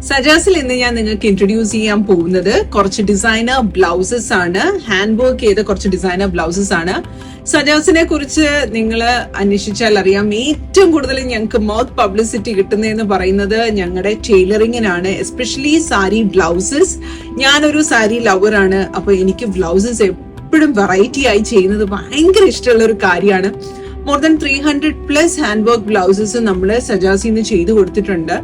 സജാസിൽ ഇന്ന് ഞാൻ നിങ്ങൾക്ക് ഇൻട്രൊഡ്യൂസ് ചെയ്യാൻ പോകുന്നത് കുറച്ച് ഡിസൈനർ ബ്ലൗസസ് ആണ്. ഹാൻഡ് വർക്ക് ചെയ്ത കുറച്ച് ഡിസൈനർ ബ്ലൗസസ് ആണ്. സജാസിനെ കുറിച്ച് നിങ്ങൾ അന്വേഷിച്ചാൽ അറിയാം, ഏറ്റവും കൂടുതൽ ഞങ്ങൾക്ക് മൗത്ത് പബ്ലിസിറ്റി കിട്ടുന്നതെന്ന് പറയുന്നത് ഞങ്ങളുടെ ടൈലറിങ്ങിനാണ്, എസ്പെഷ്യലി സാരി ബ്ലൗസസ്. ഞാനൊരു സാരി ലവറാണ്. അപ്പൊ എനിക്ക് ബ്ലൗസസ് എപ്പോഴും വെറൈറ്റി ആയി ചെയ്യുന്നത് ഭയങ്കര ഇഷ്ടമുള്ള ഒരു കാര്യമാണ്. More than 300+ hand work blouses നമ്മൾ സജാസിന്ന് ചെയ്തു കൊടുത്തിട്ടുണ്ട്.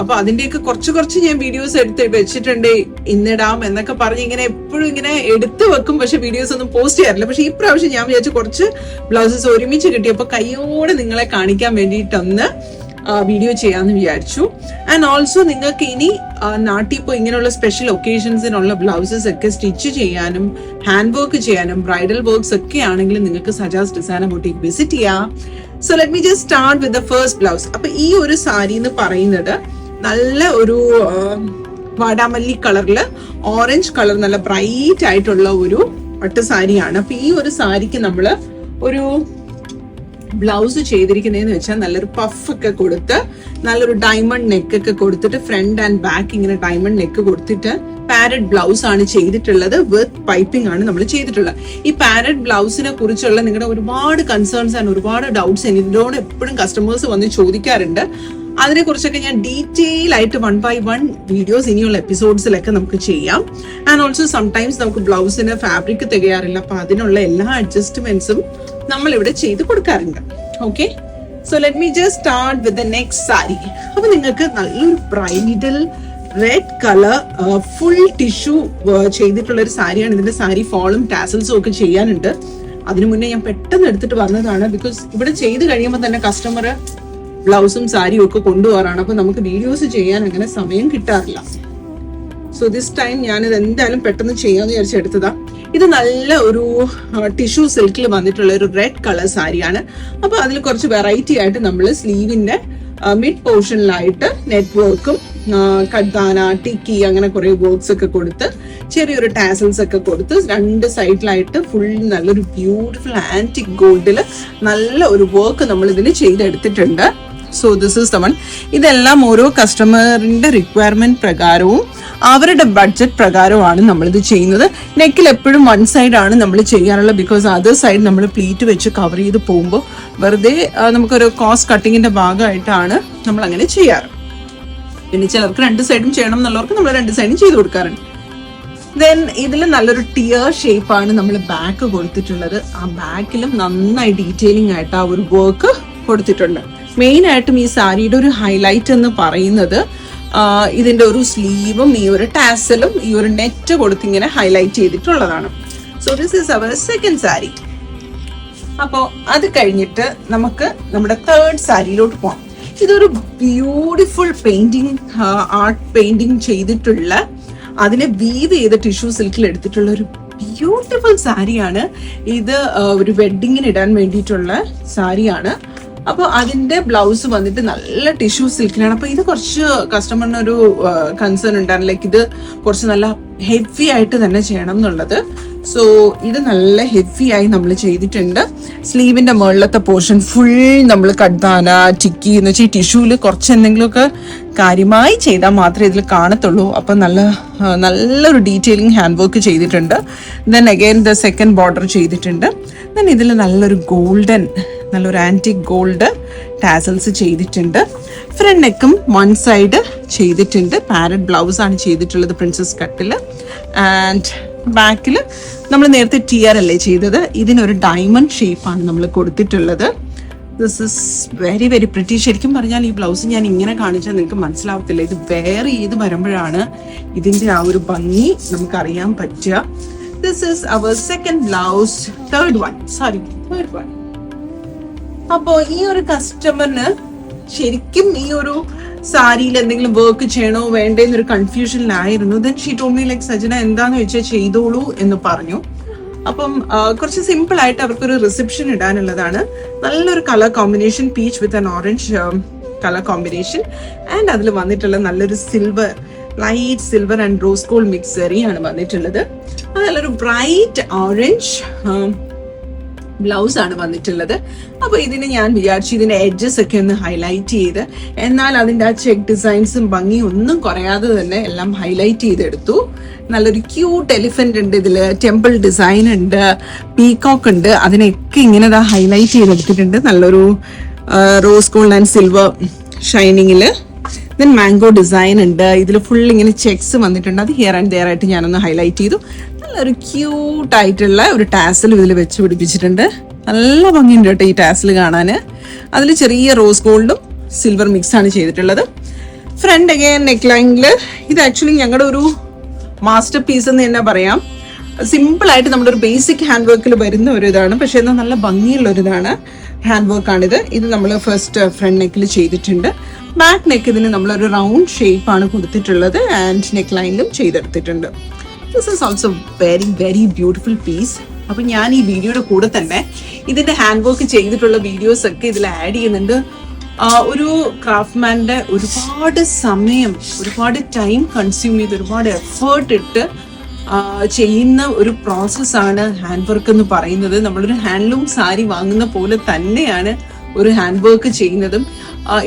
അപ്പൊ അതിന്റെയൊക്കെ കുറച്ച് ഞാൻ വീഡിയോസ് എടുത്ത് വെച്ചിട്ടുണ്ട്, ഇന്നിടാം എന്നൊക്കെ പറഞ്ഞ് ഇങ്ങനെ എപ്പോഴും ഇങ്ങനെ എടുത്തു വെക്കും, പക്ഷെ വീഡിയോസ് ഒന്നും പോസ്റ്റ് ചെയ്യാറില്ല. പക്ഷെ ഈ പ്രാവശ്യം ഞാൻ വിചാരിച്ചു കുറച്ച് ബ്ലൗസസ് ഒരുമിച്ച് കിട്ടിയപ്പോ കൈയോടെ നിങ്ങളെ കാണിക്കാൻ വേണ്ടിയിട്ടൊന്ന് വീഡിയോ ചെയ്യാന്ന് വിചാരിച്ചു. ആൻഡ് ഓൾസോ നിങ്ങൾക്ക് ഇനി നാട്ടിൽ പോയി ഇങ്ങനെയുള്ള സ്പെഷ്യൽ ഒക്കേഷൻസിനുള്ള ബ്ലൗസസ് ഒക്കെ സ്റ്റിച്ച് ചെയ്യാനും ഹാൻഡ് വർക്ക് ചെയ്യാനും ബ്രൈഡൽ വർക്ക്സ് ഒക്കെ ആണെങ്കിലും നിങ്ങൾക്ക് സജാസ് ഡിസൈനർ ബൊട്ടീക്ക് വിസിറ്റ് ചെയ്യാം. So let me just start with the first blouse. അപ്പൊ ഈ ഒരു സാരി എന്ന് പറയുന്നത് നല്ല ഒരു വാടാമല്ലി കളറില് ഓറഞ്ച് കളർ നല്ല ബ്രൈറ്റ് ആയിട്ടുള്ള ഒരു പട്ട് സാരിയാണ്. അപ്പൊ ഈ ഒരു സാരിക്ക് നമ്മള് ഒരു ബ്ലൗസ് ചെയ്തിരിക്കുന്നതെന്ന് വെച്ചാൽ നല്ലൊരു പഫ് ഒക്കെ കൊടുത്ത് നല്ലൊരു ഡയമണ്ട് നെക്ക് ഒക്കെ കൊടുത്തിട്ട് ഫ്രണ്ട് ആൻഡ് ബാക്ക് ഇങ്ങനെ ഡയമണ്ട് നെക്ക് കൊടുത്തിട്ട് പാരറ്റ് ബ്ലൗസ് ആണ് ചെയ്തിട്ടുള്ളത്. വിത്ത് പൈപ്പിംഗ് ആണ് നമ്മൾ ചെയ്തിട്ടുള്ളത്. ഈ പാരറ്റ് ബ്ലൗസിനെ കുറിച്ചുള്ള നിങ്ങളുടെ ഒരുപാട് കൺസേൺസ് ആൻഡ് ഒരുപാട് ഡൗട്ട്സ് ഇതിനോട് എപ്പോഴും കസ്റ്റമേഴ്സ് വന്ന് ചോദിക്കാറുണ്ട്. അതിനെ കുറിച്ചൊക്കെ ഞാൻ ഡീറ്റെയിൽ ആയിട്ട് 1 by 1 വീഡിയോസ് ഇനിയുള്ള എപ്പിസോഡ്സിലൊക്കെ നമുക്ക് ചെയ്യാം. ആൻഡ് ഓൾസോ സംടൈംസ് നമുക്ക് ബ്ലൗസിന് ഫാബ്രിക് തികയാറില്ല, അപ്പൊ അതിനുള്ള എല്ലാ അഡ്ജസ്റ്റ്മെന്റ്സും നമ്മൾ ഇവിടെ ചെയ്ത് കൊടുക്കാറുണ്ട്. Okay, so let me just start with the next sari. അപ്പൊ നിങ്ങൾക്ക് നല്ലൊരു bridal red colour full tissue ചെയ്തിട്ടുള്ള ഒരു സാരിയാണ്. ഇതിന്റെ സാരി ഫോളും ടാസൽസും ഒക്കെ ചെയ്യാനുണ്ട്. അതിനു മുന്നേ ഞാൻ പെട്ടെന്ന് എടുത്തിട്ട് വന്നതാണ്, ബിക്കോസ് ഇവിടെ ചെയ്ത് കഴിയുമ്പോൾ തന്നെ കസ്റ്റമർ ബ്ലൗസും സാരിയും ഒക്കെ കൊണ്ടുപോകാറാണ്. അപ്പൊ നമുക്ക് വീഡിയോസ് ചെയ്യാൻ അങ്ങനെ സമയം കിട്ടാറില്ല. സോ ദിസ് ടൈം ഞാനിത് എന്തായാലും പെട്ടെന്ന് ചെയ്യാന്ന് വിചാരിച്ചെടുത്തതാ. ഇത് നല്ല ഒരു ടിഷ്യൂ സിൽക്കിൽ വന്നിട്ടുള്ള ഒരു റെഡ് കളർ സാരിയാണ്. അപ്പൊ അതിൽ കുറച്ച് വെറൈറ്റി ആയിട്ട് നമ്മൾ സ്ലീവിന്റെ മിഡ് പോർഷനിലായിട്ട് നെറ്റ് വർക്കും കഡ്ദാന ടിക്കി അങ്ങനെ കുറെ വർക്ക്സ് ഒക്കെ കൊടുത്ത് ചെറിയൊരു ടാസൽസ് ഒക്കെ കൊടുത്ത് രണ്ട് സൈഡിലായിട്ട് ഫുൾ നല്ലൊരു ബ്യൂട്ടിഫുൾ ആന്റിക് ഗോൾഡില് നല്ല ഒരു വർക്ക് നമ്മൾ ഇതിൽ ചെയ്തെടുത്തിട്ടുണ്ട്. So this is the one. ഇതെല്ലാം ഓരോ കസ്റ്റമറിന്റെ റിക്വയർമെന്റ് പ്രകാരവും അവരുടെ ബഡ്ജറ്റ് പ്രകാരവുമാണ് നമ്മളിത് ചെയ്യുന്നത്. നെക്കിൽ എപ്പോഴും 1 സൈഡ് ആണ് നമ്മൾ ചെയ്യാറുള്ളത്, ബിക്കോസ് അതർ സൈഡ് നമ്മൾ പ്ലീറ്റ് വെച്ച് കവർ ചെയ്ത് പോകുമ്പോൾ വെറുതെ നമുക്കൊരു കോസ്റ്റ് കട്ടിങ്ങിന്റെ ഭാഗമായിട്ടാണ് നമ്മൾ അങ്ങനെ ചെയ്യാറ്. പിന്നെ ചിലർക്ക് 2 സൈഡും ചെയ്യണം എന്നുള്ളവർക്ക് നമ്മൾ 2 സൈഡും ചെയ്ത് കൊടുക്കാറുണ്ട്. ദെൻ ഇതിൽ നല്ലൊരു ടിയർ ഷേപ്പാണ് നമ്മൾ ബാക്ക് കൊടുത്തിട്ടുള്ളത്. ആ ബാക്കിലും നന്നായി ഡീറ്റെയിലിംഗ് ആയിട്ട് ആ ഒരു വർക്ക് കൊടുത്തിട്ടുണ്ട്. മെയിൻ ആയിട്ടും ഈ സാരിയുടെ ഒരു ഹൈലൈറ്റ് എന്ന് പറയുന്നത് ഇതിന്റെ ഒരു സ്ലീവും ഈ ഒരു ടാസലും ഈ ഒരു നെറ്റ് കൊടുത്ത് ഇങ്ങനെ ഹൈലൈറ്റ് ചെയ്തിട്ടുള്ളതാണ്. So this is our second sari. അപ്പോ അത് കഴിഞ്ഞിട്ട് നമുക്ക് നമ്മുടെ തേർഡ് സാരിയിലോട്ട് പോകാം. ഇതൊരു ബ്യൂട്ടിഫുൾ പെയിന്റിങ് ആർട്ട് പെയിന്റിങ് ചെയ്തിട്ടുള്ള അതിനെ വീവ് ചെയ്ത ടിഷ്യൂ സിൽക്കിൽ എടുത്തിട്ടുള്ള ഒരു ബ്യൂട്ടിഫുൾ സാരിയാണ്. ഇത് ഒരു വെഡിങ്ങിന് ഇടാൻ വേണ്ടിയിട്ടുള്ള സാരിയാണ്. അപ്പൊ അതിന്റെ ബ്ലൗസ് വന്നിട്ട് നല്ല ടിഷ്യൂ സിൽക്കിലാണ്. അപ്പൊ ഇത് കുറച്ച് കസ്റ്റമറിന് ഒരു കൺസേൺ ഉണ്ടായിരുന്നു, ലൈക്ക് ഇത് കുറച്ച് നല്ല ഹെവി ആയിട്ട് തന്നെ ചെയ്യണം എന്നുള്ളത്. സോ ഇത് നല്ല ഹെവി ആയി നമ്മൾ ചെയ്തിട്ടുണ്ട്. സ്ലീവിന്റെ മുകളിലത്തെ പോർഷൻ ഫുൾ നമ്മൾ കഡ്ദാന ടിക്കി എന്ന് വെച്ചാൽ ഈ ടിഷ്യൂല് കുറച്ച് എന്തെങ്കിലുമൊക്കെ കാര്യമായി ചെയ്താൽ മാത്രമേ ഇതിൽ കാണത്തുള്ളൂ. അപ്പൊ നല്ലൊരു ഡീറ്റെയിലിംഗ് ഹാൻഡ് വർക്ക് ചെയ്തിട്ടുണ്ട്. Then again the second border ചെയ്തിട്ടുണ്ട്. ദെൻ ഇതിൽ നല്ലൊരു നല്ലൊരു ആന്റിക് ഗോൾഡ് ടാസൽസ് ചെയ്തിട്ടുണ്ട്. ഫ്രണ്ട് നെക്കും 1 സൈഡ് ചെയ്തിട്ടുണ്ട്. പാരറ്റ് ബ്ലൗസ് ആണ് ചെയ്തിട്ടുള്ളത് പ്രിൻസസ് കട്ടില്. ആൻഡ് ബാക്കിൽ നമ്മൾ നേരത്തെ ടിയർ അല്ലേ ചെയ്തത്, ഇതിനൊരു ഡയമണ്ട് ഷേപ്പാണ് നമ്മൾ കൊടുത്തിട്ടുള്ളത്. This is very very pretty. ശരിക്കും പറഞ്ഞാൽ ഈ ബ്ലൗസ് ഞാൻ ഇങ്ങനെ കാണിച്ചാൽ നിങ്ങൾക്ക് മനസ്സിലാവത്തില്ല. ഇത് വെയർ ചെയ്ത് വരുമ്പോഴാണ് ഇതിന്റെ ആ ഒരു ഭംഗി നമുക്ക് അറിയാൻ പറ്റുക. This is our second blouse. Third one. അപ്പോ ഈ ഒരു കസ്റ്റമറിന് ശരിക്കും ഈ ഒരു സാരിയിൽ എന്തെങ്കിലും വർക്ക് ചെയ്യണോ വേണ്ടേ എന്നൊരു കൺഫ്യൂഷനിലായിരുന്നു. Then she told me like Sajana എന്താന്ന് വെച്ചാൽ ചെയ്തോളൂ എന്ന് പറഞ്ഞു. അപ്പം കുറച്ച് സിമ്പിൾ ആയിട്ട് അവർക്കൊരു റിസപ്ഷൻ ഇടാനുള്ളതാണ്. നല്ലൊരു colour combination, peach with an orange colour combination. And അതിൽ വന്നിട്ടുള്ള നല്ലൊരു silver, light silver and rose gold mix ആണ് വന്നിട്ടുള്ളത്. അത് നല്ലൊരു ബ്രൈറ്റ് ഓറഞ്ച് ബ്ലൗസ് ആണ് വന്നിട്ടുള്ളത്. അപ്പൊ ഇതിന് ഞാൻ വിചാരിച്ചു ഇതിന്റെ എഡ്ജസ് ഒക്കെ ഒന്ന് ഹൈലൈറ്റ് ചെയ്ത്, എന്നാൽ അതിന്റെ ആ ചെക്ക് ഡിസൈൻസും ഭംഗിയും ഒന്നും കുറയാതെ തന്നെ എല്ലാം ഹൈലൈറ്റ് ചെയ്തെടുത്തു. നല്ലൊരു ക്യൂട്ട് എലിഫന്റ് ഉണ്ട് ഇതില്, ടെമ്പിൾ ഡിസൈൻ ഉണ്ട്, പീകോക്ക് ഉണ്ട്, അതിനൊക്കെ ഇങ്ങനെ ഹൈലൈറ്റ് ചെയ്തെടുത്തിട്ടുണ്ട്. നല്ലൊരു റോസ് ഗോൾഡ് ആൻഡ് സിൽവർ ഷൈനിങ്ങില്. ദെൻ മാംഗോ ഡിസൈൻ ഉണ്ട്, ഇതിൽ ഫുൾ ഇങ്ങനെ ചെക്സ് വന്നിട്ടുണ്ട്. അത് ഹിയർ ആൻഡ് ദെയർ ആയിട്ട് ഞാനൊന്ന് ഹൈലൈറ്റ് ചെയ്തു. നല്ലൊരു ക്യൂട്ട് ആയിട്ടുള്ള ഒരു ടാസൽ ഇതിൽ വെച്ച് പിടിപ്പിച്ചിട്ടുണ്ട്. നല്ല ഭംഗിയുണ്ട് കേട്ടോ ഈ ടാസൽ കാണാൻ. അതിൽ ചെറിയ റോസ് ഗോൾഡും സിൽവർ മിക്സ് ആണ് ചെയ്തിട്ടുള്ളത്. ഫ്രണ്ട് അഗൈൻ നെക്ക് ലൈനില് ഇത് ആക്ച്വലി ഞങ്ങളുടെ ഒരു മാസ്റ്റർ പീസ് എന്ന് തന്നെ പറയാം. സിമ്പിൾ ആയിട്ട് നമ്മുടെ ഒരു ബേസിക് ഹാൻഡ് വർക്കിൽ വരുന്ന ഒരു ഇതാണ്, പക്ഷെ എന്നാൽ നല്ല ഭംഗിയുള്ള ഒരു ഇതാണ്, ഹാൻഡ് വർക്കാണിത്. ഇത് നമ്മൾ ഫസ്റ്റ് ഫ്രണ്ട് നെക്കിൽ ചെയ്തിട്ടുണ്ട്. ബാക്ക് നെക്ക് ഇതിന് നമ്മളൊരു റൗണ്ട് ഷേപ്പ് ആണ് കൊടുത്തിട്ടുള്ളത് ആൻഡ് നെക്ക് ലൈനിലും ചെയ്തെടുത്തിട്ടുണ്ട്. This is also very very beautiful piece. അപ്പൊ ഞാൻ ഈ വീഡിയോയുടെ കൂടെ തന്നെ ഇതിന്റെ ഹാൻഡ് വർക്ക് ചെയ്തിട്ടുള്ള വീഡിയോസ് ഒക്കെ ഇതിൽ ആഡ് ചെയ്യുന്നുണ്ട്. ഒരു ക്രാഫ്റ്റ്മാന്റെ ഒരുപാട് സമയം, ഒരുപാട് ടൈം കൺസ്യൂം ചെയ്ത്, ഒരുപാട് എഫേർട്ട് ഇട്ട് ചെയ്യുന്ന ഒരു പ്രോസസ്സാണ് ഹാൻഡ് വർക്ക് എന്ന് പറയുന്നത്. നമ്മളൊരു ഹാൻഡ്ലൂം സാരി വാങ്ങുന്ന പോലെ തന്നെയാണ് ഒരു ഹാൻഡ് വർക്ക് ചെയ്യുന്നതും.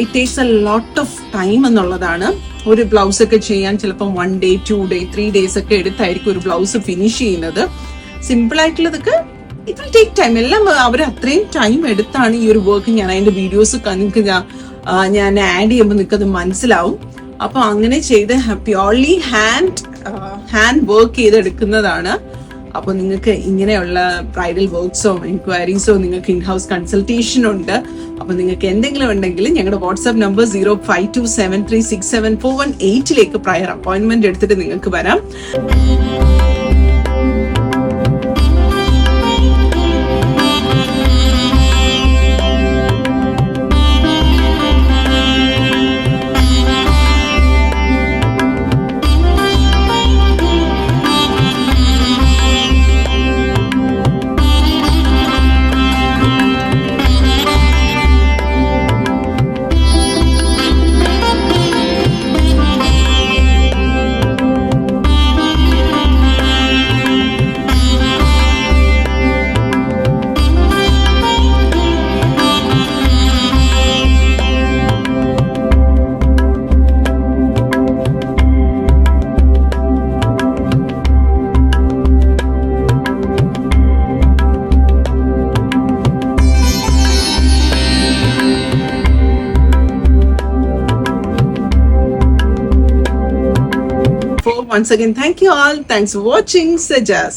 It takes a lot of time എന്നുള്ളതാണ്. ഒരു ബ്ലൗസ് ഒക്കെ ചെയ്യാൻ ചിലപ്പോൾ 1 day 2 day 3 days ഒക്കെ എടുത്തായിരിക്കും ഒരു ബ്ലൗസ് ഫിനിഷ് ചെയ്യുന്നത്. സിമ്പിൾ ആയിട്ടുള്ളതൊക്കെ ഇറ്റ് വിൽ ടേക്ക് ടൈം. എല്ലാം അവർ അത്രയും ടൈം എടുത്താണ് ഈ ഒരു വർക്ക്. ഞാൻ അതിന്റെ വീഡിയോസ് നിങ്ങൾക്ക് ഞാൻ ആഡ് ചെയ്യുമ്പോൾ നിങ്ങൾക്കത് മനസ്സിലാവും. അപ്പൊ അങ്ങനെ ചെയ്ത് പ്യോർലി ഹാൻഡ് വർക്ക് ചെയ്തെടുക്കുന്നതാണ്. അപ്പൊ നിങ്ങൾക്ക് ഇങ്ങനെയുള്ള ബ്രൈഡൽ വർക്ക്സോ എൻക്വയറീസോ നിങ്ങൾക്ക് ഇൻഹൗസ് കൺസൾട്ടേഷൻ ഉണ്ട്. അപ്പൊ നിങ്ങൾക്ക് എന്തെങ്കിലും ഉണ്ടെങ്കിൽ ഞങ്ങളുടെ വാട്സ്ആപ്പ് നമ്പർ 0527367418 പ്രയർ അപ്പോയിന്റ്മെന്റ് എടുത്തിട്ട് നിങ്ങൾക്ക് വരാം. Once again, thank you all. Thanks for watching Sajas.